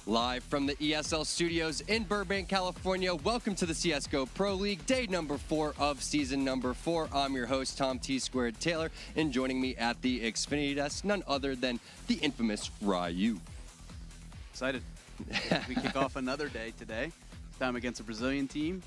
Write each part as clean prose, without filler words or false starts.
Live from the ESL studios in Burbank, California, welcome to the CSGO Pro League, day number 4 of season number 4. I'm your host, Tom T-Squared Taylor, and joining me at the Xfinity desk, none other than the infamous Ryu. Excited. We kick off another day today, this time against a Brazilian team.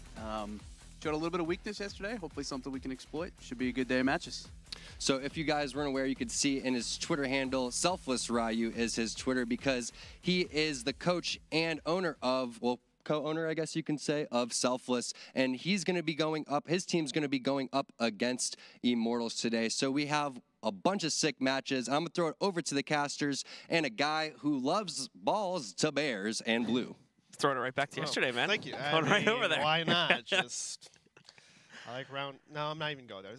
Showed a little bit of weakness yesterday, hopefully something we can exploit. Should be a good day of matches. So if you guys weren't aware, you could see in his Twitter handle, Selfless Ryu is his Twitter, because he is the coach and owner of, well, co-owner, I guess you can say, of Selfless, and he's going to be going up, his team's going to be going up against Immortals today. So we have a bunch of sick matches. I'm going to throw it over to the casters and a guy who loves balls to bears and blue. Throwing it right back to yesterday, man. Thank you. Going right over there. Why not? Just, I like round. No, I'm not even going there.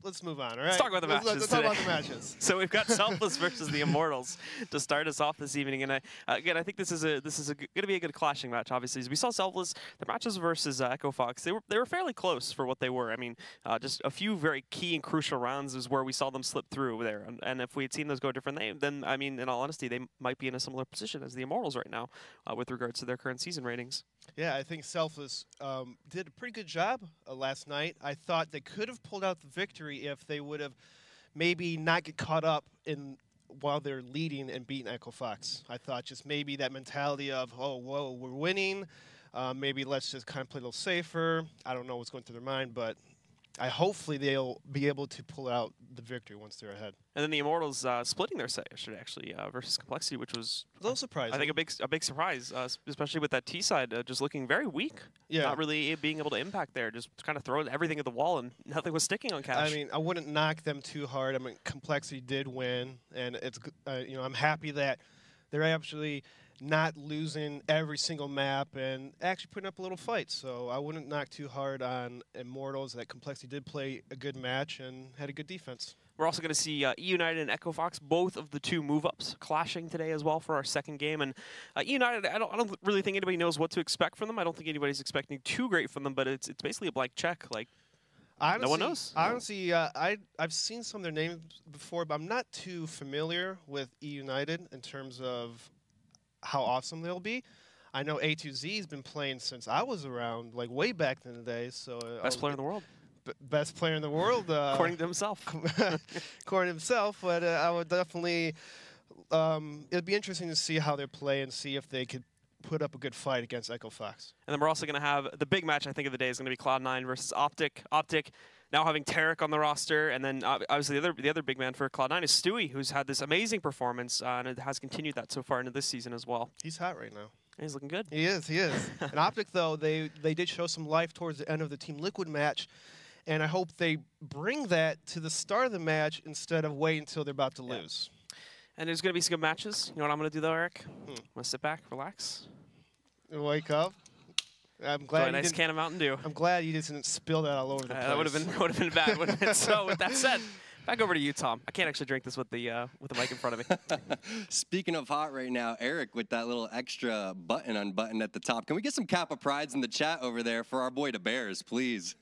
Let's move on. All right. Let's talk about the matches. Let's talk about the matches. So we've got Selfless versus the Immortals to start us off this evening, and again, I think this is going to be a good clashing match. Obviously, as we saw Selfless, the matches versus Echo Fox, they were fairly close for what they were. I mean, just a few very key and crucial rounds is where we saw them slip through there. And if we had seen those go a different way, then I mean, in all honesty, they might be in a similar position as the Immortals right now with regards to their current season ratings. Yeah, I think Selfless did a pretty good job last night. I thought they could have pulled out the victory if they would have maybe not get caught up in while they're leading and beating Echo Fox. I thought just maybe that mentality of, oh, whoa, we're winning. Maybe let's just kind of play a little safer. I don't know what's going through their mind, but hopefully they'll be able to pull out the victory once they're ahead. And then the Immortals splitting their set yesterday, actually, versus Complexity, which was a little surprising. I think a big surprise, especially with that T side just looking very weak. Yeah. Not really being able to impact there, just kind of throwing everything at the wall and nothing was sticking on Cash. I mean, I wouldn't knock them too hard. I mean, Complexity did win, and it's you know, I'm happy that they're actually not losing every single map and actually putting up a little fight. So I wouldn't knock too hard on Immortals. That Complexity did play a good match and had a good defense. We're also going to see E United and Echo Fox, both of the two move-ups, clashing today as well for our second game. And E United, I don't really think anybody knows what to expect from them. I don't think anybody's expecting too great from them, but it's basically a blank check. Like, honestly, no one knows. Honestly, I've seen some of their names before, but I'm not too familiar with E United in terms of how awesome they'll be. I know A2Z has been playing since I was around, like way back in the day. So best player in the world. Best player in the world, according to himself. According to himself, but I would definitely. It'd be interesting to see how they play and see if they could put up a good fight against Echo Fox. And then we're also going to have the big match. I think of the day is going to be Cloud9 versus Optic. Optic now having Tarek on the roster, and then obviously the other big man for Cloud9 is Stewie, who's had this amazing performance and it has continued that so far into this season as well. He's hot right now. He's looking good. He is. He is. And Optic, though, they did show some life towards the end of the Team Liquid match. And I hope they bring that to the start of the match instead of wait until they're about to lose. And there's going to be some good matches. You know what I'm going to do, though, Eric? I'm going to sit back, relax. Wake up. I'm glad. Enjoy a nice can of Mountain Dew. I'm glad you didn't spill that all over the place. That would have been bad, wouldn't it? So with that said, back over to you, Tom. I can't actually drink this with the mic in front of me. Speaking of hot right now, Eric with that little extra button unbuttoned at the top. Can we get some Kappa Prides in the chat over there for our boy the Bears, please?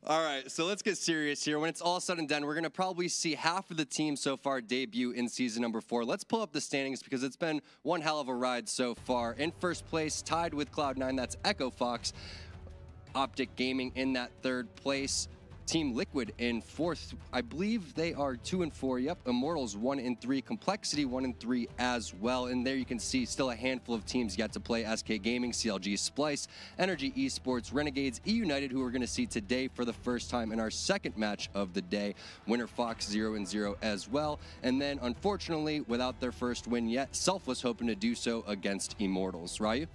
All right, so let's get serious here. When it's all said and done, we're going to probably see half of the team so far debut in season number 4. Let's pull up the standings because it's been one hell of a ride so far. In first place, tied with Cloud9, that's Echo Fox. Optic Gaming in that third place. Team Liquid in 4th. I believe they are 2 and 4. Yep. Immortals 1 and 3. Complexity 1 and 3 as well. And there you can see still a handful of teams yet to play. SK Gaming, CLG Splice, Energy Esports, Renegades, E United, who we're going to see today for the first time in our second match of the day. Winner Fox 0 and 0 as well. And then unfortunately, without their first win yet, Selfless hoping to do so against Immortals. Ryu?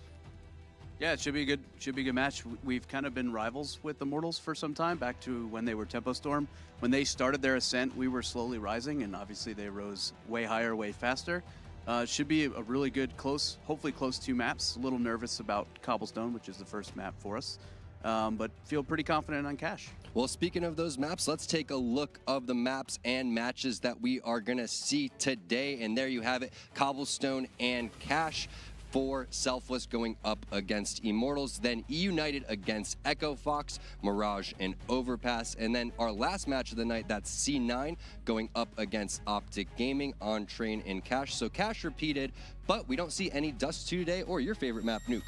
Yeah, it should be a good match. We've kind of been rivals with the Immortals for some time, back to when they were Tempo Storm. When they started their ascent, we were slowly rising, and obviously they rose way higher, way faster. Should be a really good, hopefully close 2 maps. A little nervous about Cobblestone, which is the first map for us, but feel pretty confident on Cash. Well, speaking of those maps, let's take a look of the maps and matches that we are going to see today. And there you have it, Cobblestone and Cash. 4, Selfless going up against Immortals, then E United against Echo Fox, Mirage and Overpass, and then our last match of the night, that's C9 going up against Optic Gaming on Train and Cash. So Cash repeated, but we don't see any Dust 2 today or your favorite map, Nuke.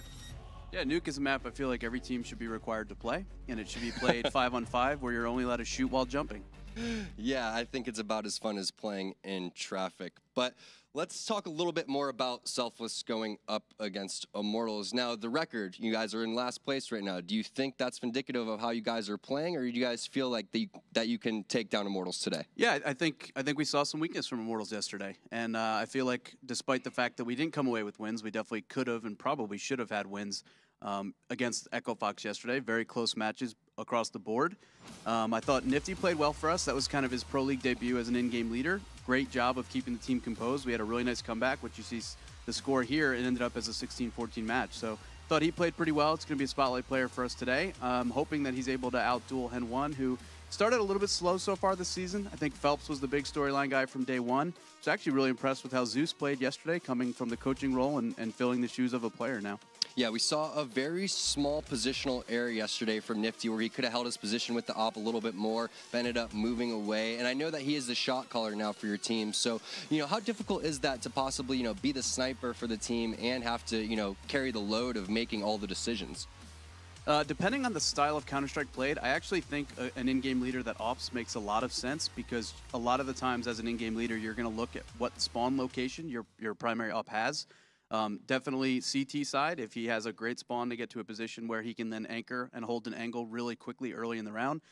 Yeah, Nuke is a map I feel like every team should be required to play, and it should be played 5-on-5 where you're only allowed to shoot while jumping. Yeah, I think it's about as fun as playing in traffic. But let's talk a little bit more about Selfless going up against Immortals. Now, the record, you guys are in last place right now. Do you think that's indicative of how you guys are playing, or do you guys feel like that you can take down Immortals today? Yeah, I think we saw some weakness from Immortals yesterday, and I feel like despite the fact that we didn't come away with wins, we definitely could have and probably should have had wins against Echo Fox yesterday. Very close matches across the board. I thought Nifty played well for us. That was kind of his Pro League debut as an in-game leader. Great job of keeping the team composed. We had a really nice comeback, which you see the score here. It ended up as a 16-14 match. So thought he played pretty well. It's going to be a spotlight player for us today. I'm hoping that he's able to outduel Hen1, who started a little bit slow so far this season. I think Phelps was the big storyline guy from day one. I was actually really impressed with how Zeus played yesterday, coming from the coaching role and filling the shoes of a player now. Yeah, we saw a very small positional error yesterday from Nifty where he could have held his position with the op a little bit more, but ended up moving away. And I know that he is the shot caller now for your team. So, how difficult is that to possibly, be the sniper for the team and have to, carry the load of making all the decisions? Depending on the style of Counter-Strike played, I actually think an in-game leader that ops makes a lot of sense, because a lot of the times as an in-game leader, you're going to look at what spawn location your primary op has. Definitely CT side, if he has a great spawn to get to a position where he can then anchor and hold an angle really quickly early in the round,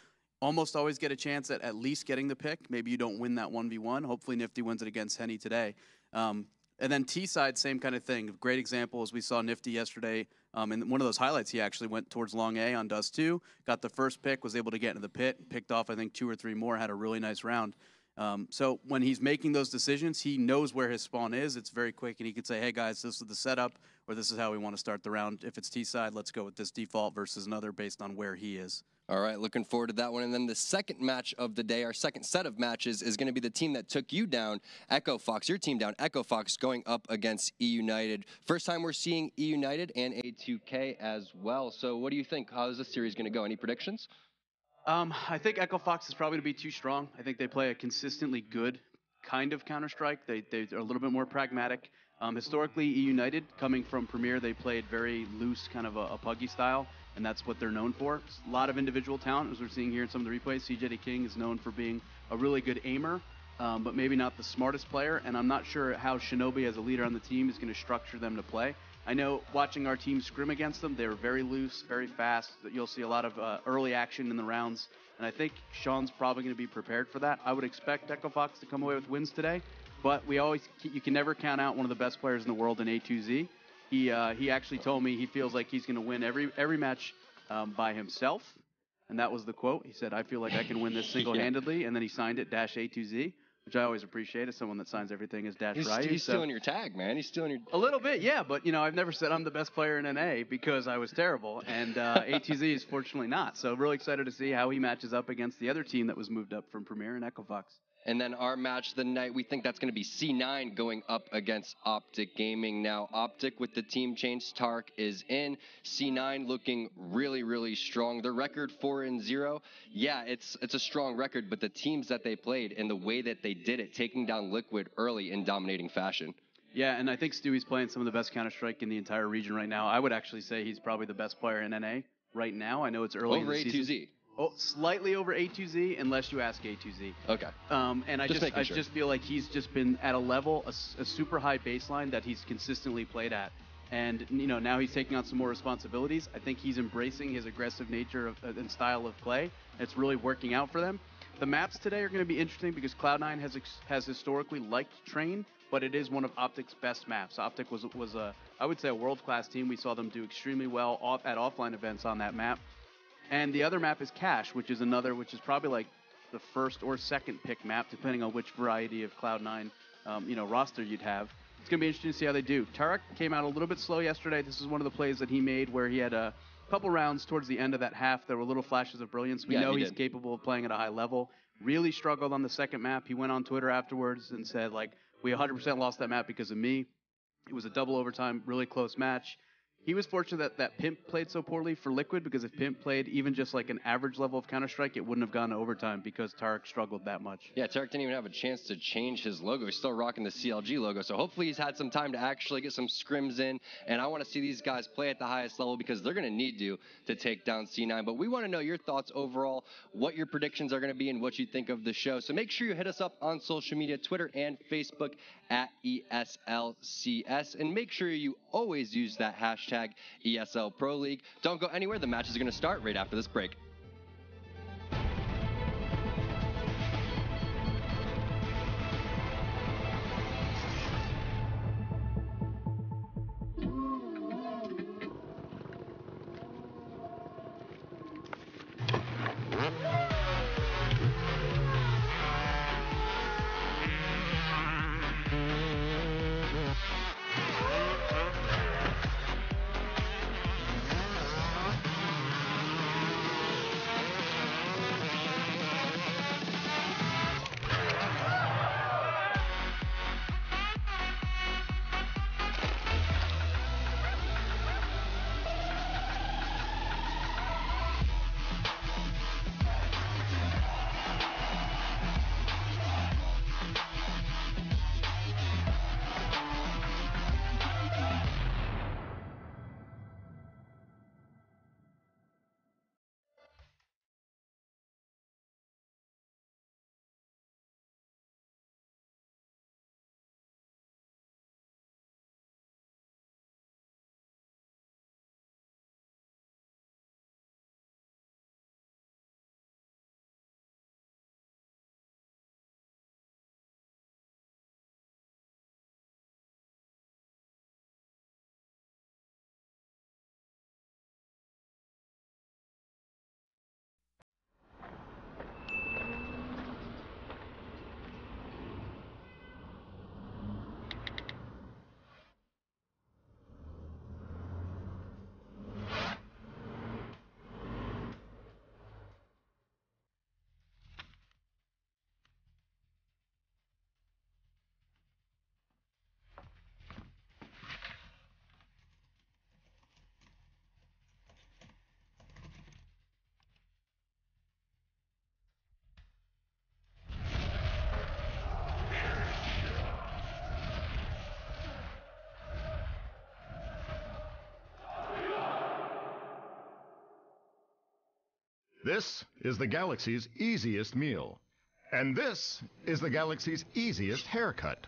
almost always get a chance at least getting the pick. Maybe you don't win that 1v1. Hopefully Nifty wins it against Henny today. And then T side, same kind of thing. Great example is we saw Nifty yesterday. In one of those highlights, he actually went towards long A on Dust 2, got the first pick, was able to get into the pit, picked off, I think, 2 or 3 more, had a really nice round. So when he's making those decisions, he knows where his spawn is. It's very quick, and he could say, hey, guys, this is the setup, or this is how we want to start the round. If it's T side, let's go with this default versus another based on where he is. All right, looking forward to that one. And then the second match of the day, our second set of matches, is going to be the team that took you down, Echo Fox. Your team down, Echo Fox, going up against E United. First time we're seeing E United and A2K as well. So what do you think? How is this series going to go? Any predictions? I think Echo Fox is probably going to be too strong. I think they play a consistently good kind of Counter-Strike. They are a little bit more pragmatic. Historically, E United, coming from Premier, they played very loose, kind of a puggy style, and that's what they're known for. A lot of individual talent, as we're seeing here in some of the replays. CJ King is known for being a really good aimer, but maybe not the smartest player, and I'm not sure how Shinobi, as a leader on the team, is going to structure them to play. I know watching our team scrim against them, they're very loose, very fast. You'll see a lot of early action in the rounds, and I think Sean's probably going to be prepared for that. I would expect Echo Fox to come away with wins today, but you can never count out one of the best players in the world in A2Z. He actually told me he feels like he's going to win every match by himself, and that was the quote. He said, I feel like I can win this single-handedly, and then he signed it -A2Z. Which I always appreciate as someone that signs everything as -Ryu. He's stealing your tag, man. He's stealing your... A little bit, yeah, but, I've never said I'm the best player in NA because I was terrible, and A2Z is fortunately not. So really excited to see how he matches up against the other team that was moved up from Premier and Echo Fox. And then our match of the night, we think that's going to be C9 going up against Optic Gaming. Now, Optic with the team change, Tark is in. C9 looking really, really strong. The record 4-0. Yeah, it's a strong record, but the teams that they played and the way that they did it, taking down Liquid early in dominating fashion. Yeah, and I think Stewie's playing some of the best Counter-Strike in the entire region right now. I would actually say he's probably the best player in NA right now. I know it's early in the season. Over A2Z. Oh, slightly over A2Z, unless you ask A2Z. Okay. And I just feel like he's just been at a level, a super high baseline that he's consistently played at. And, now he's taking on some more responsibilities. I think he's embracing his aggressive nature and style of play. It's really working out for them. The maps today are going to be interesting because Cloud9 has historically liked Train, but it is one of Optic's best maps. Optic was I would say, a world-class team. We saw them do extremely well at offline events on that map. And the other map is Cash, which is probably like the first or second pick map, depending on which variety of Cloud9, roster you'd have. It's going to be interesting to see how they do. Tarek came out a little bit slow yesterday. This is one of the plays that he made where he had a couple rounds towards the end of that half. There were little flashes of brilliance. We know he's capable of playing at a high level. Really struggled on the second map. He went on Twitter afterwards and said, we 100% lost that map because of me. It was a double overtime, really close match. He was fortunate that Pimp played so poorly for Liquid, because if Pimp played even just like an average level of Counter-Strike, it wouldn't have gone to overtime because Tarek struggled that much. Yeah, Tarek didn't even have a chance to change his logo. He's still rocking the CLG logo, so hopefully he's had some time to actually get some scrims in, and I want to see these guys play at the highest level because they're going to need to take down C9. But we want to know your thoughts overall, what your predictions are going to be, and what you think of the show. So make sure you hit us up on social media, Twitter and Facebook at ESLCS, and make sure you always use that hashtag ESL Pro League. Don't go anywhere. The matches are going to start right after this break. This is the galaxy's easiest meal. And this is the galaxy's easiest haircut.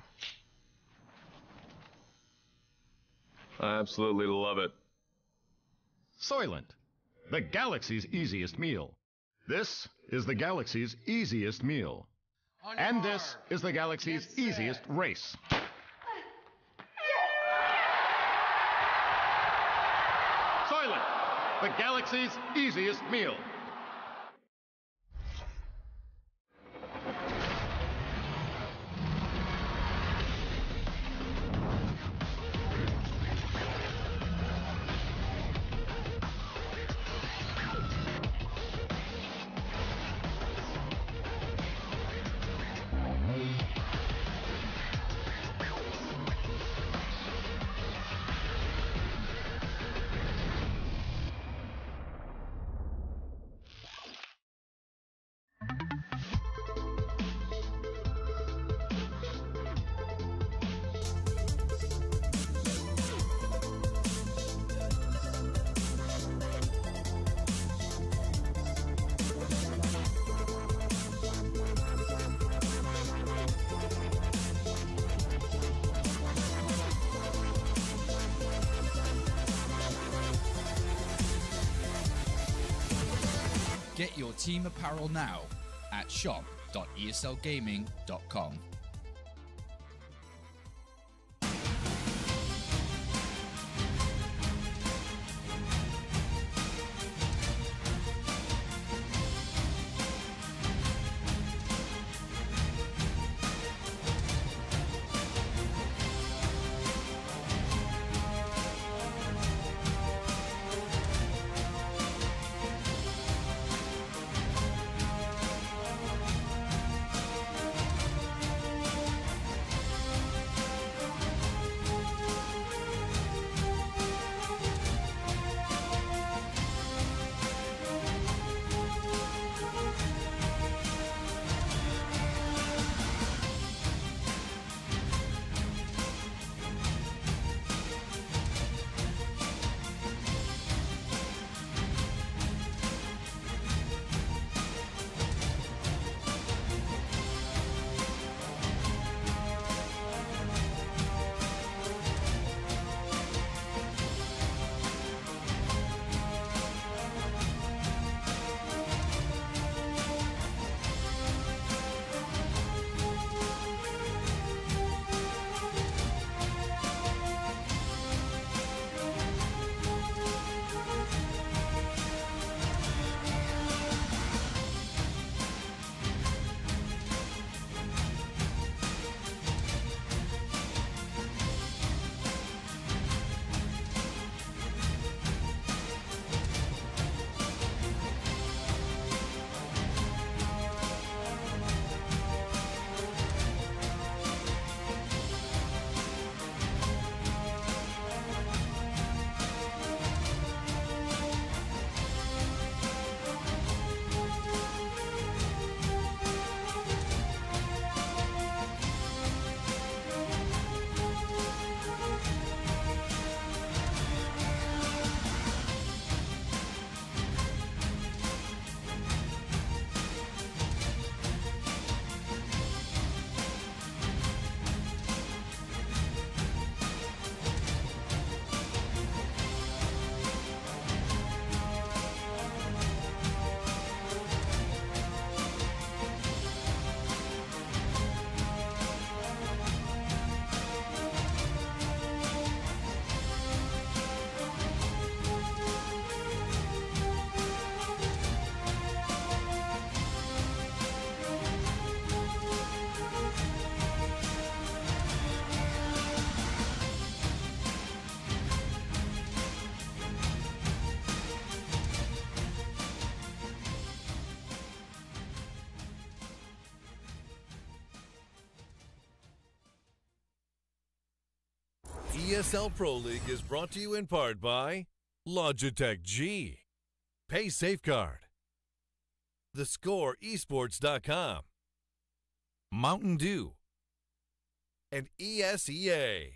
I absolutely love it. Soylent, the galaxy's easiest meal. This is the galaxy's easiest meal. And this is the galaxy's easiest race. Soylent, the galaxy's easiest meal. Get your team apparel now at shop.eslgaming.com. ESL Pro League is brought to you in part by Logitech G, Pay Safeguard, TheScoreEsports.com, Mountain Dew, and ESEA.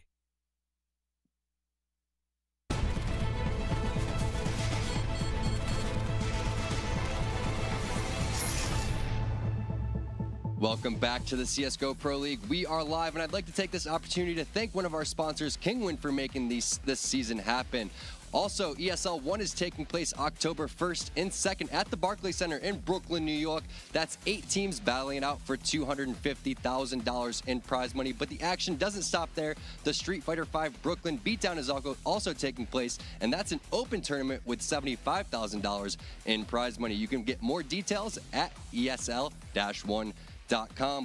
Welcome back to the CSGO Pro League. We are live, and I'd like to take this opportunity to thank one of our sponsors, Kingwin, for making this season happen. Also, ESL 1 is taking place October 1st and 2nd at the Barclays Center in Brooklyn, New York. That's 8 teams battling it out for $250,000 in prize money. But the action doesn't stop there. The Street Fighter V Brooklyn Beatdown is also taking place, and that's an open tournament with $75,000 in prize money. You can get more details at ESL-1.com.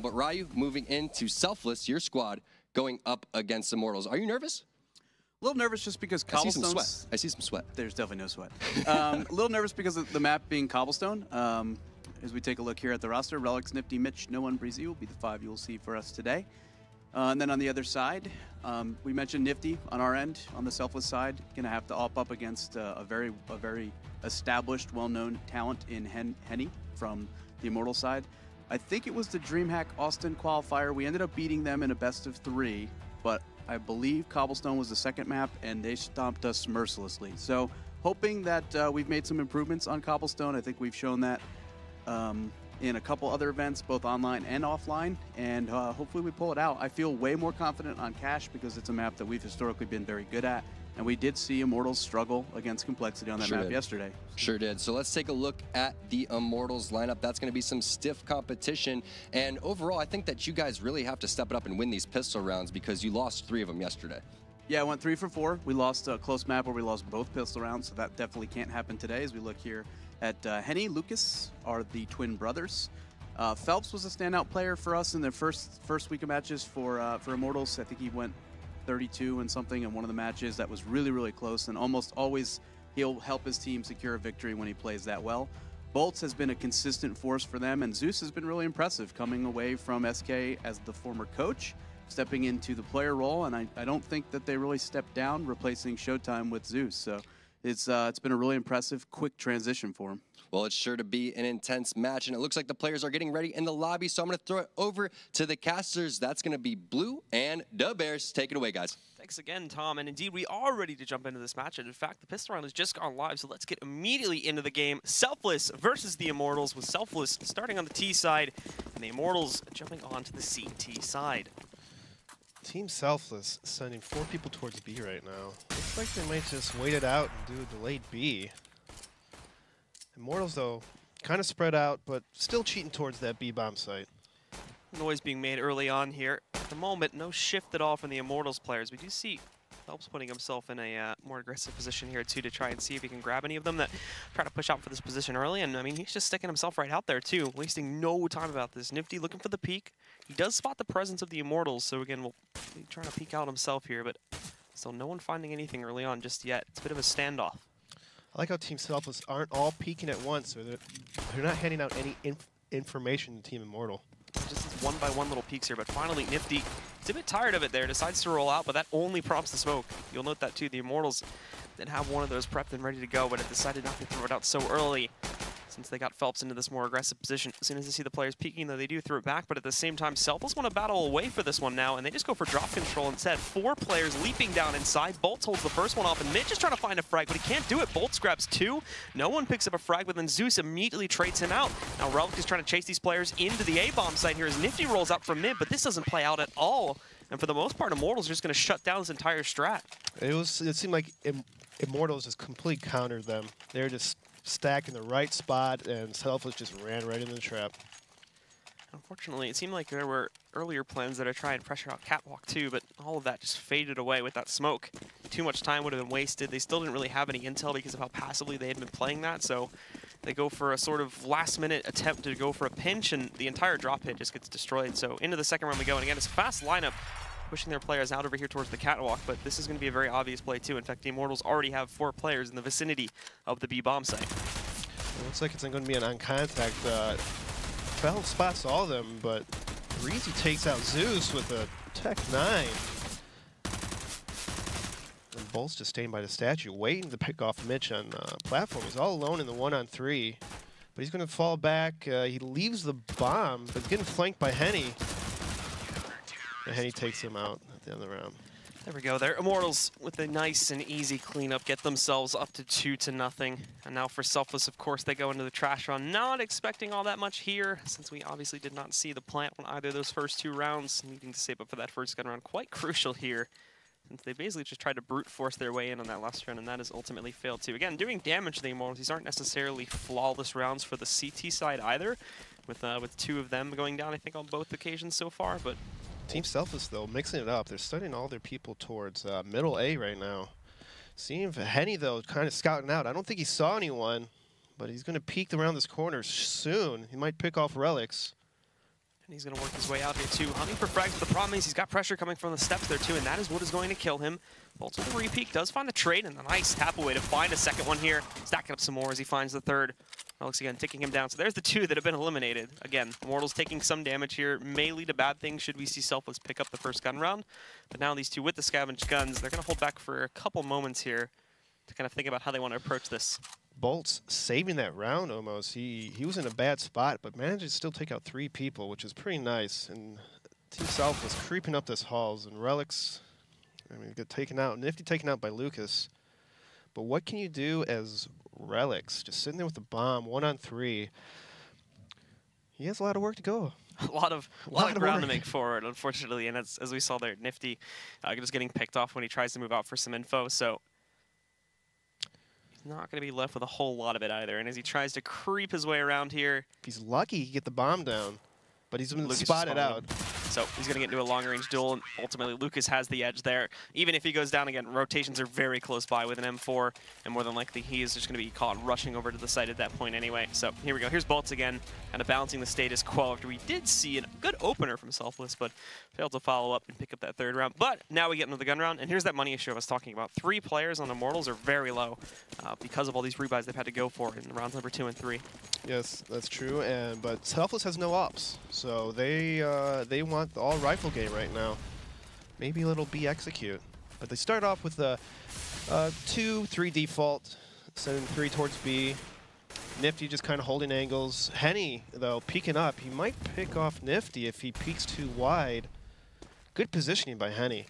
But Ryu, moving into Selfless, your squad going up against Immortals. Are you nervous? A little nervous just because cobblestones. I see some sweat. There's definitely no sweat. A little nervous because of the map being cobblestone. As we take a look here at the roster, Relics, Nifty, Mitch, No One, Breezy will be the 5 you'll see for us today. And then on the other side, we mentioned Nifty on our end. On the Selfless side, going to have to op up against a very established, well-known talent in Henny from the Immortal side. I think it was the DreamHack Austin qualifier. We ended up beating them in a best of 3, but I believe Cobblestone was the second map, and they stomped us mercilessly. So hoping that we've made some improvements on Cobblestone. I think we've shown that in a couple other events, both online and offline, and hopefully we pull it out. I feel way more confident on Cash because it's a map that we've historically been very good at, and we did see Immortals struggle against Complexity on that map yesterday. Sure did. So let's take a look at the Immortals lineup. That's going to be some stiff competition. And overall, I think that you guys really have to step it up and win these pistol rounds because you lost 3 of them yesterday. Yeah, I went 3 for 4. We lost a close map where we lost both pistol rounds, so that definitely can't happen today. As we look here at Henny, Lucas are the twin brothers. Phelps was a standout player for us in the first week of matches for Immortals. I think he went 32 and something in one of the matches. That was really, really close, and almost always he'll help his team secure a victory when he plays that well. Bolts has been a consistent force for them, and Zeus has been really impressive coming away from SK as the former coach, stepping into the player role, and I don't think that they really stepped down, replacing Showtime with Zeus. So it's been a really impressive, quick transition for him. Well, it's sure to be an intense match, and it looks like the players are getting ready in the lobby, so I'm going to throw it over to the casters. That's going to be Blue and the Bears. Take it away, guys. Thanks again, Tom. And indeed, we are ready to jump into this match. And in fact, the pistol round has just gone live, so let's get immediately into the game. Selfless versus the Immortals, with Selfless starting on the T side, and the Immortals jumping onto the CT side. Team Selfless sending 4 people towards B right now. Looks like they might just wait it out and do a delayed B. Immortals, though, kind of spread out, but still cheating towards that B-bomb site. Noise being made early on here. At the moment, no shift at all from the Immortals players. We do see Phelps putting himself in a more aggressive position here, too, to try and see if he can grab any of them that try to push out for this position early. And, I mean, he's just sticking himself right out there, too, wasting no time about this. Nifty looking for the peek. He does spot the presence of the Immortals, so, again, we'll be trying to peek out himself here, but still no one finding anything early on just yet. It's a bit of a standoff. I like how Team Selfless aren't all peeking at once, so they're not handing out any information to Team Immortal. Just one-by-one little peeks here, but finally Nifty, he's a bit tired of it there, decides to roll out, but that only prompts the smoke. You'll note that too. The Immortals did have one of those prepped and ready to go, but it decided not to throw it out so early, since they got Phelps into this more aggressive position. As soon as they see the players peeking, though, they do throw it back, but at the same time, Selfless want to battle away for this one now, and they just go for drop control instead. 4 players leaping down inside. Bolts holds the first one off, and Mitch is trying to find a frag, but he can't do it. Bolts grabs 2. No one picks up a frag, but then Zeus immediately trades him out. Now Relic is trying to chase these players into the A-bomb site here as Nifty rolls out from mid, but this doesn't play out at all. And for the most part, Immortals are just going to shut down this entire strat. It seemed like Immortals just completely countered them. They're just stacked in the right spot, and Selfless just ran right into the trap. Unfortunately, it seemed like there were earlier plans that are trying to pressure out Catwalk too, but all of that just faded away with that smoke. Too much time would have been wasted. They still didn't really have any intel because of how passively they had been playing that, so they go for a sort of last-minute attempt to go for a pinch, and the entire drop hit just gets destroyed. So into the second round we go, and again, it's a fast lineup, pushing their players out over here towards the catwalk, but this is going to be a very obvious play too. In fact, the Immortals already have 4 players in the vicinity of the B-bomb site. It looks like it's going to be an on-contact. Phelps spots all of them, but Breezy takes out Zeus with a Tech 9. Bolt's just staying by the statue, waiting to pick off Mitch on platform. He's all alone in the 1-on-3, but he's going to fall back. He leaves the bomb, but getting flanked by Henny. And Henny takes him out at the end of the round. There we go. Their Immortals with a nice and easy cleanup get themselves up to 2-0. And now for Selfless, of course, they go into the trash run. Not expecting all that much here, since we obviously did not see the plant on either of those first 2 rounds. Needing to save up for that first gun round. Quite crucial here, since they basically just tried to brute force their way in on that last run, and that has ultimately failed too. Again, doing damage to the Immortals. These aren't necessarily flawless rounds for the CT side either, with 2 of them going down, I think, on both occasions so far, but... Team Selfless, though, mixing it up. They're sending all their people towards middle A right now. Seeing if Henny, though, kind of scouting out. I don't think he saw anyone, but he's going to peek around this corner soon. He might pick off relics. And he's going to work his way out here, too. Hunting for frags, but the problem is he's got pressure coming from the steps there, too, and that is what is going to kill him. Bolts with a re-peek, does find the trade, and a nice tap away to find a second one here. Stacking up some more as he finds the third. Relics again, ticking him down. So there's the 2 that have been eliminated. Again, Immortals taking some damage here. May lead to bad things should we see Selfless pick up the first gun round. But now these 2 with the scavenged guns, they're going to hold back for a couple moments here to kind of think about how they want to approach this. Bolt's saving that round almost. He was in a bad spot, but managed to still take out 3 people, which is pretty nice. And Team Selfless creeping up this halls, and Relics, I mean, get taken out. Nifty taken out by Lucas. But what can you do as Relics? Just sitting there with the bomb, 1-on-3. He has a lot of work to go. A lot of ground to make forward, unfortunately. And as we saw there, Nifty just getting picked off when he tries to move out for some info. So he's not going to be left with a whole lot of it either. And as he tries to creep his way around here. If he's lucky, he can get the bomb down. But he's been spotted out. So he's going to get into a longer-range duel, and ultimately Lucas has the edge there. Even if he goes down again, rotations are very close by with an M4, and more than likely he is just going to be caught rushing over to the site at that point anyway. So here we go. Here's Bolts again, kind of balancing the status quo after we did see a good opener from Selfless, but failed to follow up and pick up that third round. But now we get into the gun round, and here's that money issue I was talking about. 3 players on Immortals are very low because of all these rebuys they've had to go for in rounds number 2 and 3. Yes, that's true. But Selfless has no ops, so they want the all rifle game right now. Maybe a little B execute, but they start off with a 2-3 default, sending 3 towards B. Nifty just kind of holding angles. Henny, though, peeking up. He might pick off Nifty if he peeks too wide. Good positioning by Henny.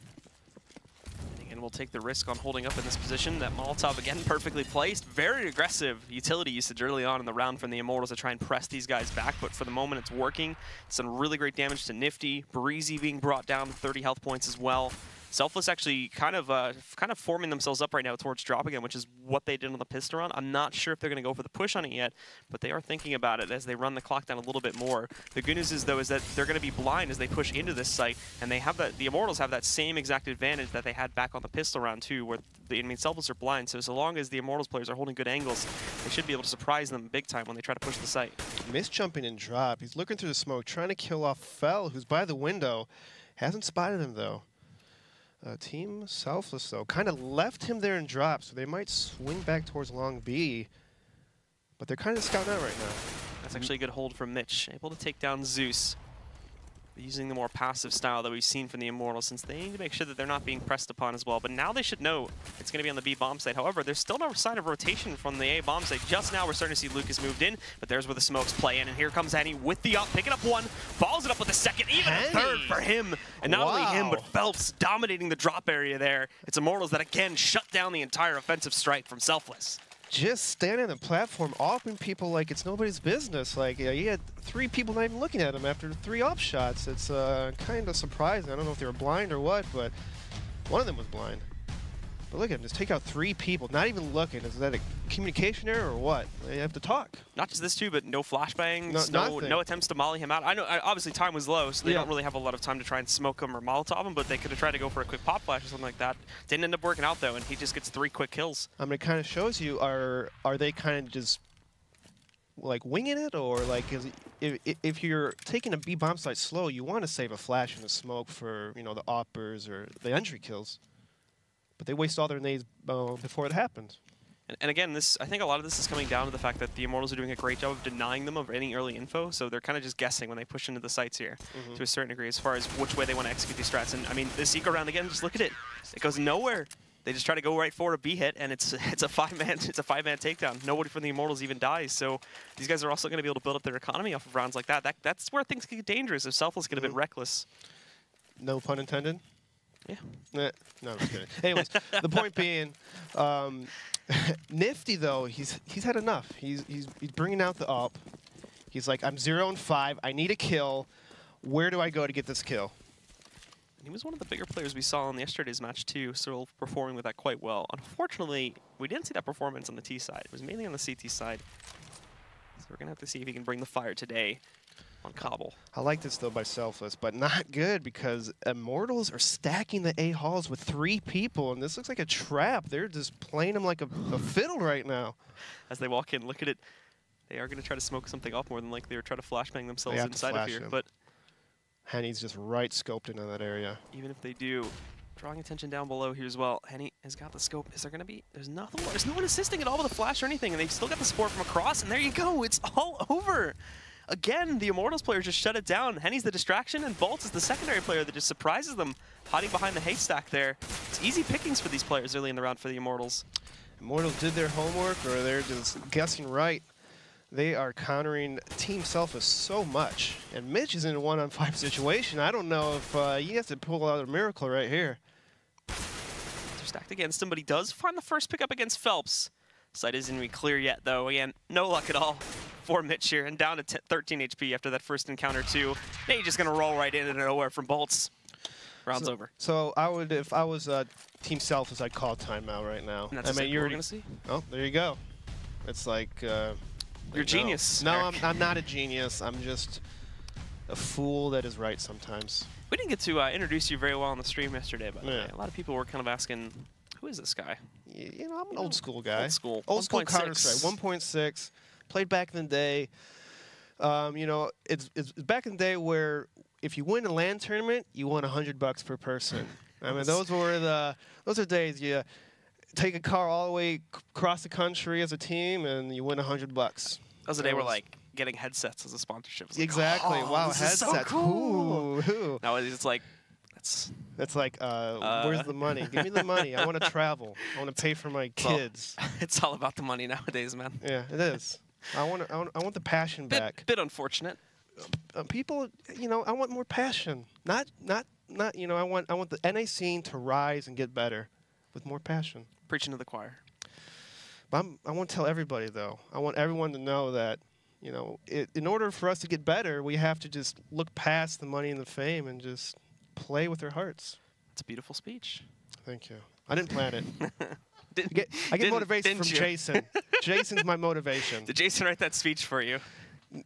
And we'll take the risk on holding up in this position. That Molotov, again, perfectly placed. Very aggressive utility usage early on in the round from the Immortals to try and press these guys back, but for the moment it's working. It's some really great damage to Nifty. Breezy being brought down to 30 health points as well. Selfless actually kind of forming themselves up right now towards drop again, which is what they did on the pistol run. I'm not sure if they're going to go for the push on it yet, but they are thinking about it as they run the clock down a little bit more. The good news is, though, is that they're going to be blind as they push into this site, and they have that. The Immortals have that same exact advantage that they had back on the pistol round too, where Selfless are blind. So long as the Immortals players are holding good angles, they should be able to surprise them big time when they try to push the site. Misjumping and drop. He's looking through the smoke, trying to kill off Fell, who's by the window. Hasn't spotted him though. Team Selfless, though, kind of left him there in drop, so they might swing back towards long B, but they're kind of scouting out right now. That's actually a good hold from Mitch, able to take down Zeus, using the more passive style that we've seen from the Immortals, since they need to make sure that they're not being pressed upon as well. But now they should know it's going to be on the B bomb site. However, there's still no sign of rotation from the A bomb site. Just now we're starting to see Lucas moved in, but there's where the smokes play in. And here comes Henny with the up, picking up 1, follows it up with a second, even a third for him. And not only him, but Phelps dominating the drop area there. It's Immortals that again shut down the entire offensive strike from Selfless. Just standing on the platform, offing people like it's nobody's business. Like, he had 3 people not even looking at him after 3 up shots. It's kind of surprising. I don't know if they were blind or what, but one of them was blind. But look at him, just take out 3 people, not even looking. Is that a communication error or what? They have to talk. Not just this too, but no flashbangs, no attempts to molly him out. I know, obviously time was low, so they don't really have a lot of time to try and smoke him or Molotov him, but they could have tried to go for a quick pop flash or something like that. Didn't end up working out though, and he just gets 3 quick kills. I mean, it kind of shows you, are they kind of just like winging it, or like if you're taking a B bomb site slow, you want to save a flash and a smoke for, you know, the oppers or the entry kills. But they waste all their nades before it happens. And again, I think a lot of this is coming down to the fact that the Immortals are doing a great job of denying them of any early info, so they're kind of just guessing when they push into the sites here to a certain degree as far as which way they want to execute these strats. And I mean, this eco round again, just look at it. It goes nowhere. They just try to go right for a B hit, and it's a 5-man takedown. Nobody from the Immortals even dies. So these guys are also going to be able to build up their economy off of rounds like that. That's where things get dangerous if Selfless get a bit reckless. No pun intended. Yeah. No, I'm just kidding. Anyways, the point being, Nifty though, he's had enough. He's bringing out the up. He's like, I'm 0-5. I need a kill. Where do I go to get this kill? He was one of the bigger players we saw in yesterday's match too, still performing with that quite well. Unfortunately, we didn't see that performance on the T side. It was mainly on the CT side. So we're going to have to see if he can bring the fire today on Cbble. I like this though by Selfless, but not good because Immortals are stacking the A halls with 3 people, and this looks like a trap. They're just playing him like a fiddle right now. As they walk in, look at it. They are going to try to smoke something off more than likely, or try to flashbang themselves inside of here. But Henny's just right scoped into that area. Even if they do, drawing attention down below here as well. Henny has got the scope. Is there going to be? There's nothing. There's no one assisting at all with a flash or anything, and they've still got the support from across. And there you go. It's all over. Again, the Immortals player just shut it down. Henny's the distraction, and Bolts is the secondary player that just surprises them, hiding behind the haystack there. It's easy pickings for these players early in the round for the Immortals. Immortals did their homework, or they're just guessing right. They are countering Team Selfless so much. And Mitch is in a 1-on-5 situation. I don't know if he has to pull out a miracle right here. They're stacked against him, but he does find the first pickup against Phelps. Sight isn't even clear yet, though. Again, no luck at all for Mitch here, and down to 13 HP after that first encounter, too. Now he's just going to roll right into nowhere from Bolts. Round's over. So I would, if I was Team Selfless, I'd call timeout right now. And that's you're going to see. Oh, there you go. It's like... You're a genius. No, I'm not a genius. I'm just a fool that is right sometimes. We didn't get to introduce you very well on the stream yesterday, but a lot of people were kind of asking, who is this guy? You know, I'm an old school guy. Old school. Old school Counter-Strike. 1.6. Played back in the day. You know, it's back in the day where if you win a LAN tournament, you won $100 per person. I mean, those are days. You take a car all the way across the country as a team, and you win $100. That was a day where like getting headsets as a sponsorship. Was like, exactly. oh, wow, this headsets. Is so cool. Ooh. Now it's like that's like where's the money? Give me the money. I want to travel. I want to pay for my kids. It's all about the money nowadays, man. Yeah, it is. I want the passion back. Bit unfortunate. People, you know, I want more passion. Not you know, I want the NA scene to rise and get better with more passion. Preaching to the choir. But I want to tell everybody, though. I want everyone to know that, you know, in order for us to get better, we have to just look past the money and the fame and just play with our hearts. It's a beautiful speech. Thank you. I didn't plan it. I get motivation from Jason. Jason's my motivation. Did Jason write that speech for you?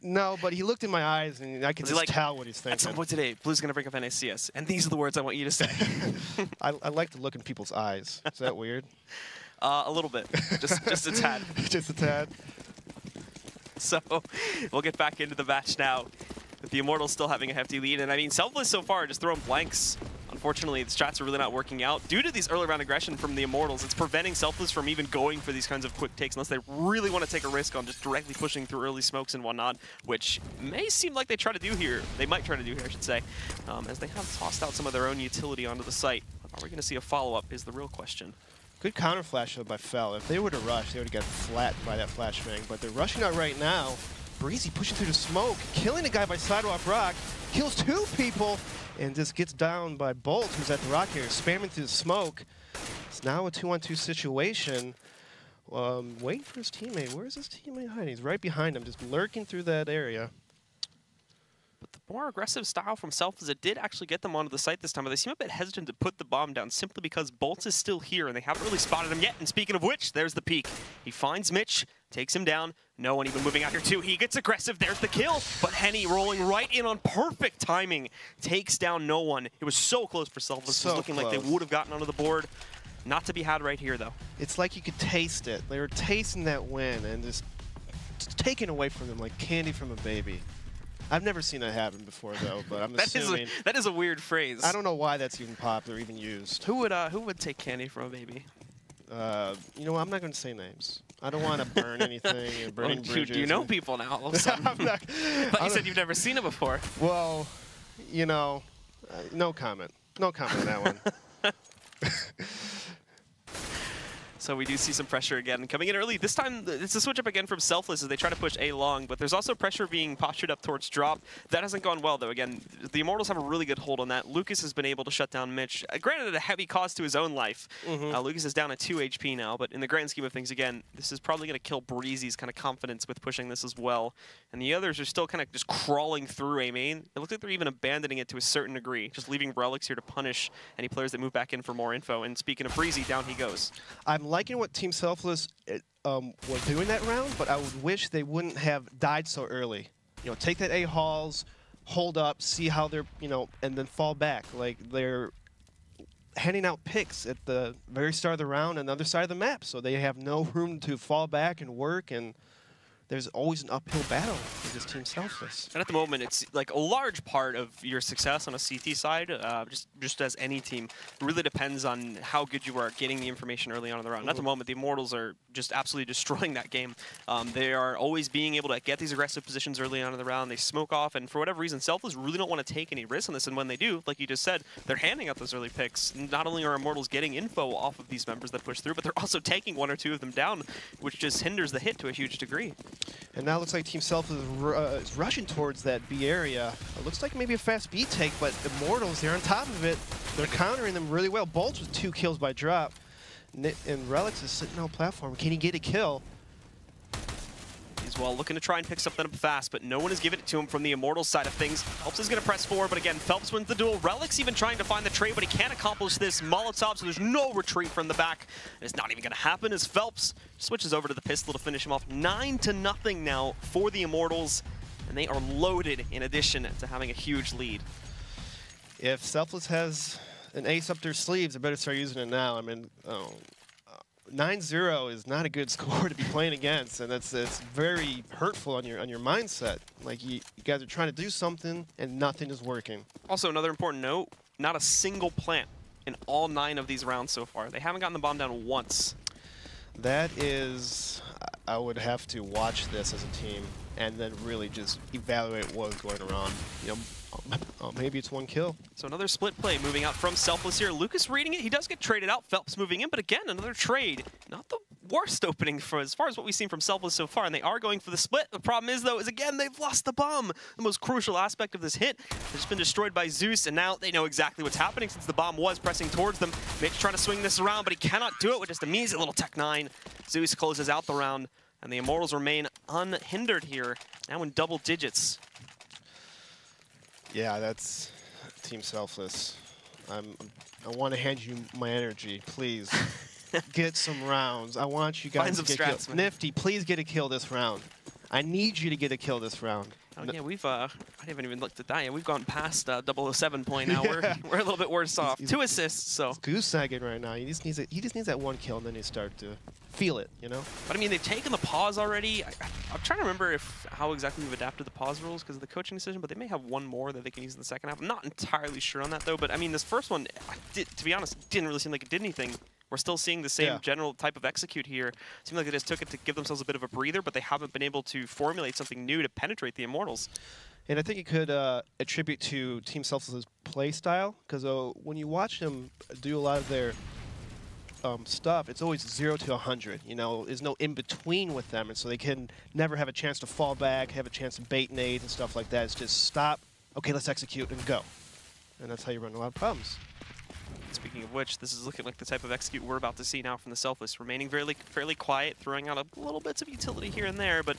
No, but he looked in my eyes, and I could just tell what he's thinking. At some point today, Blue's going to bring up NACS, and these are the words I want you to say. I like to look in people's eyes. Is that weird? A little bit. Just a tad. Just a tad. So we'll get back into the match now, with the Immortals still having a hefty lead. And I mean, Selfless so far just throwing blanks. Unfortunately, the strats are really not working out. Due to these early round aggression from the Immortals, it's preventing Selfless from even going for these kinds of quick takes unless they really want to take a risk on just directly pushing through early smokes and whatnot, which may seem like they try to do here. They might try to do here, I should say, as they have tossed out some of their own utility onto the site. Are we going to see a follow-up is the real question. Good counter flash though by Fel. If they were to rush, they would have got flattened by that flashbang. But they're rushing out right now. Breezy pushing through the smoke, killing a guy by Sidewalk Rock, kills 2 people, and just gets down by Bolt, who's at the rock here, spamming through the smoke. It's now a 2-on-2 situation. Waiting for his teammate. Where is his teammate hiding? He's right behind him, just lurking through that area. But the more aggressive style from Selfless, it did actually get them onto the site this time, but they seem a bit hesitant to put the bomb down simply because Bolts is still here, and they haven't really spotted him yet. And speaking of which, there's the peek. He finds Mitch, takes him down. No one even moving out here too. He gets aggressive. There's the kill. But Henny rolling right in on perfect timing. Takes down no one. It was so close for Selfless. It was looking like they would have gotten onto the board. Not to be had right here, though. It's like you could taste it. They were tasting that win and just taken away from them like candy from a baby. I've never seen that happen before, though, but I'm assuming... That is a weird phrase. I don't know why that's even popular, even used. Who would take candy from a baby? You know what? I'm not going to say names. I don't want to burn anything and burning bridges. You know people now all of a sudden. But you said you've never seen it before. Well, you know, no comment. No comment on that one. So we do see some pressure again coming in early. This time, it's a switch up again from Selfless as they try to push A long, but there's also pressure being postured up towards drop. That hasn't gone well, though. Again, the Immortals have a really good hold on that. Lucas has been able to shut down Mitch. Granted, at a heavy cost to his own life. Lucas is down at 2 HP now, but in the grand scheme of things, again, this is probably going to kill Breezy's kind of confidence with pushing this as well. And the others are still kind of just crawling through A main. It looks like they're even abandoning it to a certain degree, just leaving Relics here to punish any players that move back in for more info. And speaking of Breezy, down he goes. I'm liking what Team Selfless were doing that round, but I would wish they wouldn't have died so early. You know, take that A halls, hold up, see how they're, you know, and then fall back. Like, they're handing out picks at the very start of the round on the other side of the map, so they have no room to fall back and work, and there's always an uphill battle for this Team Selfless. And at the moment, it's like a large part of your success on a CT side, just as any team, really depends on how good you are at getting the information early on in the round. At the moment, the Immortals are just absolutely destroying that game. They are always being able to get these aggressive positions early on in the round. They smoke off, and for whatever reason, Selfless really don't want to take any risks on this. And when they do, like you just said, they're handing out those early picks. Not only are Immortals getting info off of these members that push through, but they're also taking 1 or 2 of them down, which just hinders the hit to a huge degree. And now it looks like Team Selfless is rushing towards that B area. It looks like maybe a fast B take, but Immortals, they're on top of it. They're countering them really well. Bolts with 2 kills by drop. And Relics is sitting on platform. Can he get a kill? He's well looking to try and pick something up fast, but no one is giving it to him from the Immortals side of things. Phelps is going to press forward, but again, Phelps wins the duel. Relics even trying to find the trade, but he can't accomplish this. Molotov, so there's no retreat from the back. It's not even going to happen as Phelps switches over to the pistol to finish him off. 9-0 now for the Immortals, and they are loaded in addition to having a huge lead. If Selfless has an ace up their sleeves, they better start using it now. I mean, 9-0 is not a good score to be playing against, and it's very hurtful on your mindset. Like, you guys are trying to do something and nothing is working. Also, another important note, not a single plant in all 9 of these rounds so far. They haven't gotten the bomb down once. That is, I would have to watch this as a team and then really just evaluate what was going on. You know, maybe it's 1 kill. So another split play moving out from Selfless here. Lucas reading it. He does get traded out. Phelps moving in, but again, another trade. Not the worst opening for as far as what we've seen from Selfless so far, and they are going for the split. The problem is, though, is again, they've lost the bomb. The most crucial aspect of this hit has just been destroyed by Zeus, and now they know exactly what's happening since the bomb was pressing towards them. Mitch trying to swing this around, but he cannot do it with just a measly little Tech 9. Zeus closes out the round, and the Immortals remain unhindered here, now in double digits. Yeah, that's Team Selfless. I want to hand you my energy, please. Get some rounds. I want you guys to get kills. Nifty, please get a kill this round. I need you to get a kill this round. Oh, yeah, we've I haven't even looked at that yet. We've gone past 007 point now. Yeah. We're a little bit worse off. 2 assists, so. He's goose-sagging right now. He just needs that 1 kill, and then he start to feel it, you know? But I mean, they've taken the pause already. I'm trying to remember how exactly we've adapted the pause rules because of the coaching decision, but they may have 1 more that they can use in the second half. I'm not entirely sure on that, though. But I mean, this first one, to be honest, didn't really seem like it did anything. We're still seeing the same general type of execute here. It seemed like they just took it to give themselves a bit of a breather, but they haven't been able to formulate something new to penetrate the Immortals. And I think it could attribute to Team Selfless's play style, because when you watch them do a lot of their stuff, it's always 0 to 100. You know, there's no in between with them, and so they can never have a chance to fall back, have a chance to bait nades and stuff like that. It's just stop, okay, let's execute and go, and that's how you run a lot of problems. Speaking of which, this is looking like the type of execute we're about to see now from the Selfless. Remaining fairly quiet, throwing out a little bits of utility here and there, but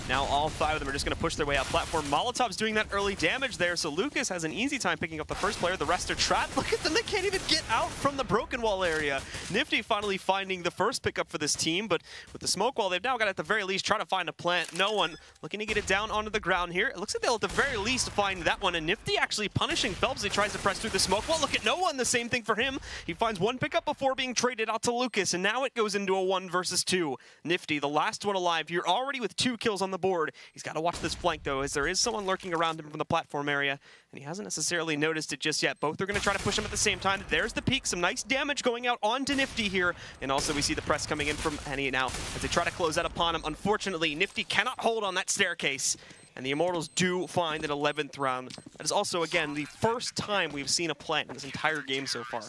now all 5 of them are just going to push their way out platform. Molotov's doing that early damage there, so Lucas has an easy time picking up the first player. The rest are trapped. Look at them, they can't even get out from the broken wall area. Nifty finally finding the first pickup for this team, but with the smoke wall, they've now got to, at the very least, try to find a plant. No one looking to get it down onto the ground here. It looks like they'll at the very least find that one, and Nifty actually punishing Phelps. He tries to press through the smoke wall. Look at no one, the same thing for him. He finds 1 pickup before being traded out to Lucas, and now it goes into a 1 versus 2. Nifty, the last one alive here, already with 2 kills on the board. He's got to watch this flank, though, as there is someone lurking around him from the platform area, and he hasn't necessarily noticed it just yet. Both are going to try to push him at the same time. There's the peak, some nice damage going out onto Nifty here, and also we see the press coming in from Henny now as they try to close out upon him. Unfortunately, Nifty cannot hold on that staircase, and the Immortals do find an 11th round. That is also, again, the first time we've seen a plant in this entire game so far.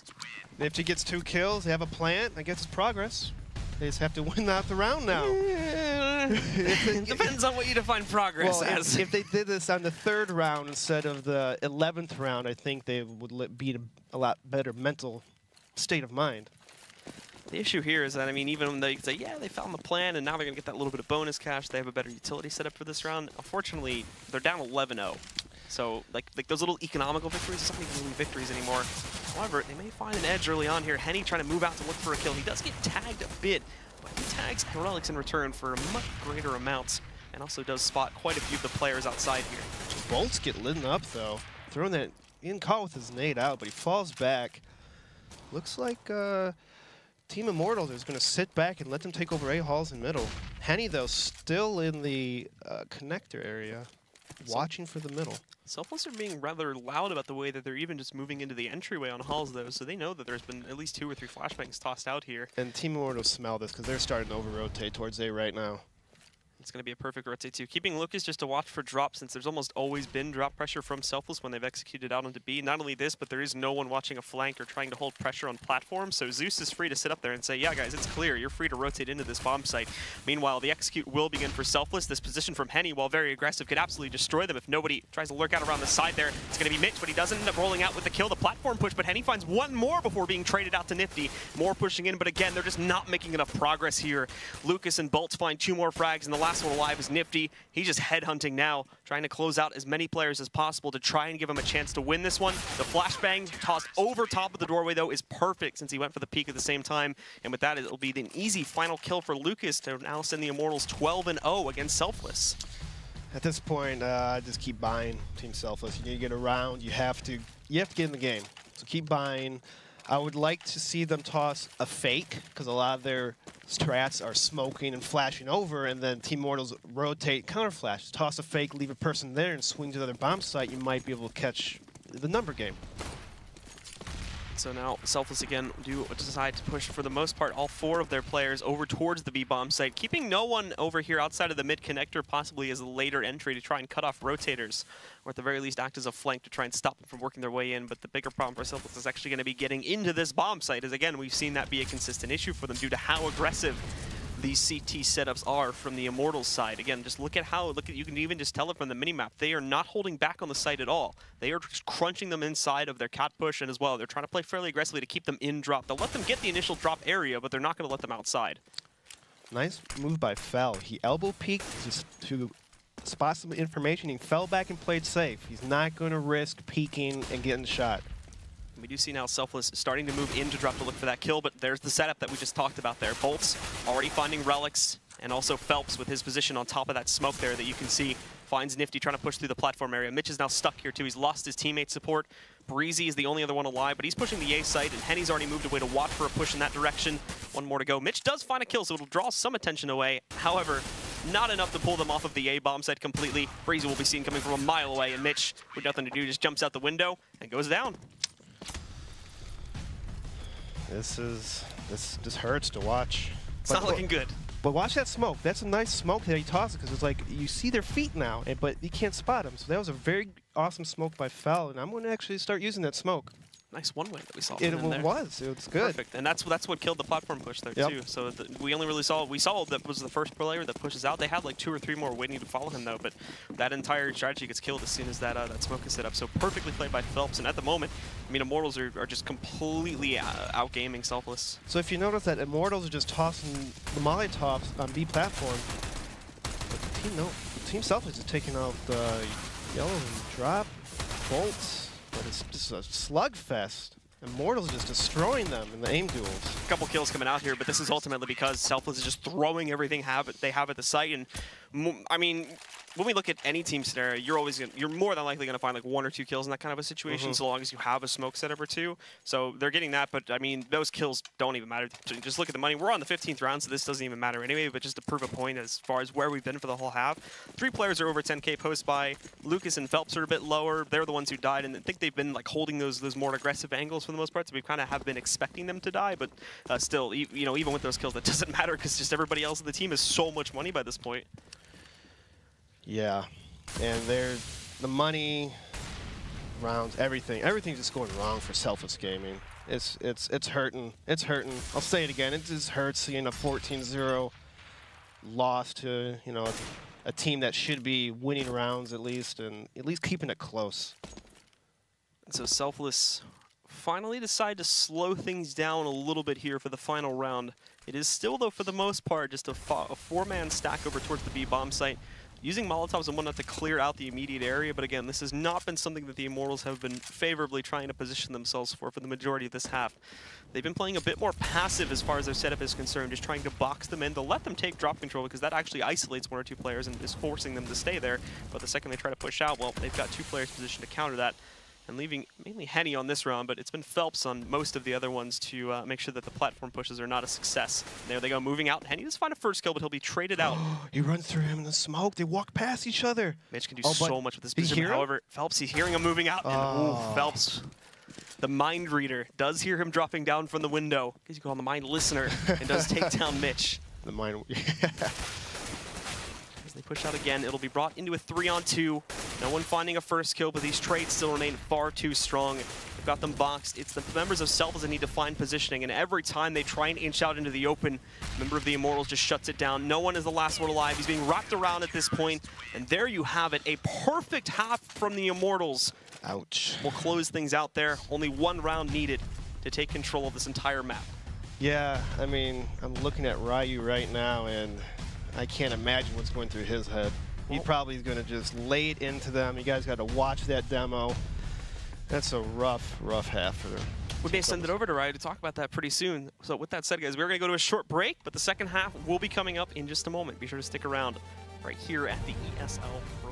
Nifty gets 2 kills, they have a plant, I guess it's progress. They just have to win out the round now. It depends on what you define progress well, as. if they did this on the 3rd round instead of the 11th round, I think they would be in a lot better mental state of mind. The issue here is that, I mean, even when they say, yeah, they found the plan, and now they're going to get that little bit of bonus cash, they have a better utility set up for this round. Unfortunately, they're down 11-0. So, like those little economical victories, it's not even really victories anymore. However, they may find an edge early on here. Henny trying to move out to look for a kill. He does get tagged a bit, but he tags Relics in return for a much greater amount, and also does spot quite a few of the players outside here. Bolts get lit up, though. Throwing that in call with his nade out, but he falls back. Looks like Team Immortals is going to sit back and let them take over A halls in middle. Henny, though, still in the connector area, watching for the middle. Selfless are being rather loud about the way that they're even just moving into the entryway on halls, though, so they know that there's been at least 2 or 3 flashbangs tossed out here. And Team Immortals smell this because they're starting to over-rotate towards A right now. It's going to be a perfect rotate too. Keeping Lucas just to watch for drops, since there's almost always been drop pressure from Selfless when they've executed out onto B. Not only this, but there is no one watching a flank or trying to hold pressure on platform, so Zeus is free to sit up there and say, yeah guys, it's clear, you're free to rotate into this bomb site. Meanwhile, the execute will begin for Selfless. This position from Henny, while very aggressive, could absolutely destroy them if nobody tries to lurk out around the side there. It's going to be Mitch, but he doesn't end up rolling out with the kill. The platform push, but Henny finds one more before being traded out to Nifty. More pushing in, but again, they're just not making enough progress here. Lucas and Bolts find 2 more frags, and the last one alive is Nifty. He's just headhunting now, trying to close out as many players as possible to try and give him a chance to win this one. The flashbang tossed over top of the doorway, though, is perfect since he went for the peak at the same time. And with that, it'll be an easy final kill for Lucas to now send the Immortals 12-0 against Selfless. At this point, just keep buying Team Selfless. You need to get around. You have to get in the game. So keep buying. I would like to see them toss a fake, because a lot of their strats are smoking and flashing over, and then Team Immortals rotate counter flash. Toss a fake, leave a person there, and swing to the other bomb site. You might be able to catch the number game. So now Selfless again do decide to push, for the most part, all 4 of their players over towards the B-bomb site, keeping no one over here outside of the mid connector, possibly as a later entry to try and cut off rotators, or at the very least act as a flank to try and stop them from working their way in. But the bigger problem for Selfless is actually going to be getting into this bomb site, as again, we've seen that be a consistent issue for them due to how aggressive these CT setups are from the Immortals side. Again, just look at you can even just tell it from the minimap. They are not holding back on the site at all. They are just crunching them inside of their cat push, and as well, they're trying to play fairly aggressively to keep them in drop. They'll let them get the initial drop area, but they're not going to let them outside. Nice move by Fel. He elbow peeked just to spot some information. He fell back and played safe. He's not going to risk peeking and getting shot. We do see now Selfless starting to move in to drop to look for that kill, but there's the setup that we just talked about there. Bolts already finding Relics, and also Phelps with his position on top of that smoke there that you can see. Finds Nifty trying to push through the platform area. Mitch is now stuck here too. He's lost his teammate support. Breezy is the only other one alive, but he's pushing the A site, and Henny's already moved away to watch for a push in that direction. One more to go. Mitch does find a kill, so it'll draw some attention away. However, not enough to pull them off of the A bomb site completely. Breezy will be seen coming from a mile away, and Mitch, with nothing to do, just jumps out the window and goes down. This just hurts to watch. It's not looking good. But watch that smoke. That's a nice smoke that he tosses, because it's like you see their feet now, but you can't spot them. So that was a very awesome smoke by Fel, and I'm going to actually start using that smoke. Nice one-way that we saw. It was good. Perfect, and that's what killed the platform push there too. So we only really saw that was the first player that pushes out. They had like 2 or 3 more waiting to follow him though, but that entire strategy gets killed as soon as that smoke is set up. So perfectly played by Phelps, and at the moment, I mean, Immortals are just completely outgaming Selfless. So if you notice that Immortals are just tossing the Molotovs on B platform, but Team Selfless is taking out Yellow and Drop, Bolts. But it's just a slugfest. Immortals just destroying them in the aim duels. A couple kills coming out here, but this is ultimately because Selfless is just throwing everything they have at the site. And I mean, when we look at any team scenario, you're more than likely going to find like 1 or 2 kills in that kind of a situation, so long as you have a smoke setup or 2. So they're getting that, but I mean, those kills don't even matter. Just look at the money. We're on the 15th round, so this doesn't even matter anyway, but just to prove a point as far as where we've been for the whole half. 3 players are over 10K post-buy. Lucas and Phelps are a bit lower. They're the ones who died, and I think they've been like holding those more aggressive angles for the most part, so we kind of have been expecting them to die, but still, you know, even with those kills, that doesn't matter because just everybody else in the team is so much money by this point. Yeah, and the money, rounds, everything's just going wrong for Selfless Gaming. It's hurting. It's hurting. I'll say it again. It just hurts seeing a 14-0 loss to, you know, a team that should be winning rounds at least, and at least keeping it close. And so Selfless finally decide to slow things down a little bit here for the final round. It is still, though, for the most part, just a four-man stack over towards the B bomb site, using Molotovs and whatnot to clear out the immediate area. But again, this has not been something that the Immortals have been favorably trying to position themselves for the majority of this half. They've been playing a bit more passive as far as their setup is concerned, just trying to box them in. They'll let them take drop control because that actually isolates one or two players and is forcing them to stay there. But the second they try to push out, well, they've got two players positioned to counter that. And leaving mainly Henny on this round, but it's been Phelps on most of the other ones to make sure that the platform pushes are not a success. There they go, moving out. Henny does find a first kill, but he'll be traded out. He runs through him in the smoke. They walk past each other. Mitch can do so much with this position. However, Phelps, he's hearing him moving out. And Phelps, the mind reader, does hear him dropping down from the window. I guess you call him the mind listener, and does take down Mitch. The mind... They push out again. It'll be brought into a 3-on-2. No one finding a first kill, but these trades still remain far too strong. They've got them boxed. It's the members of Selfless that need to find positioning, and every time they try and inch out into the open, a member of the Immortals just shuts it down. No one is the last one alive. He's being wrapped around at this point, and there you have it. A perfect half from the Immortals. Ouch. We'll close things out there. Only one round needed to take control of this entire map. Yeah, I mean, I'm looking at Ryu right now, and I can't imagine what's going through his head. He probably is going to just lay it into them. You guys got to watch that demo. That's a rough half for them. We may send it over to Ryu to talk about that pretty soon. So with that said, guys, we're going to go to a short break, but the second half will be coming up in just a moment. Be sure to stick around right here at the ESL Pro